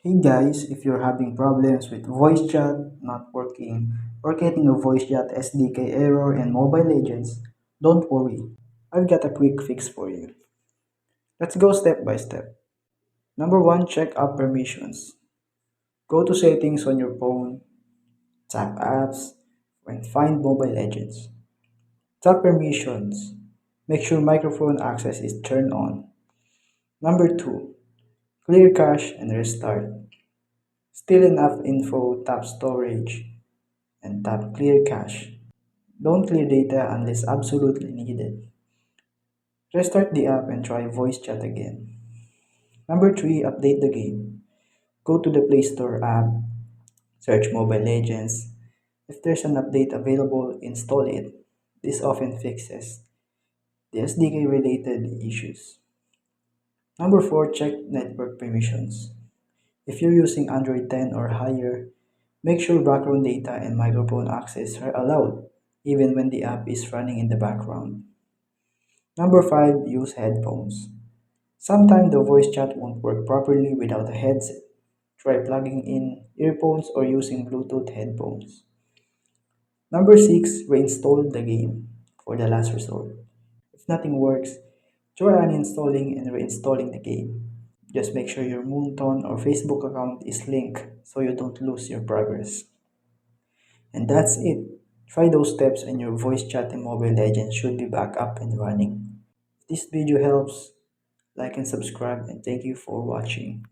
Hey guys, if you're having problems with voice chat not working or getting a voice chat SDK error in Mobile Legends, don't worry. I've got a quick fix for you. Let's go step by step. Number 1, check app permissions. Go to settings on your phone, tap apps, and find Mobile Legends. Tap permissions. Make sure microphone access is turned on. Number 2, clear cache and restart. Still enough info, tap storage and tap clear cache. Don't clear data unless absolutely needed. Restart the app and try voice chat again. Number 3, update the game. Go to the Play Store app, search Mobile Legends. If there's an update available, install it. This often fixes the SDK related issues. Number 4, check network permissions. If you're using Android 10 or higher, make sure background data and microphone access are allowed, even when the app is running in the background. Number 5, use headphones. Sometimes the voice chat won't work properly without a headset. Try plugging in earphones or using Bluetooth headphones. Number 6, reinstall the game for the last resort. If nothing works, try uninstalling and reinstalling the game. Just make sure your Moonton or Facebook account is linked so you don't lose your progress. And that's it. Try those steps and your voice chat in Mobile Legends should be back up and running. If this video helps, like and subscribe, and thank you for watching.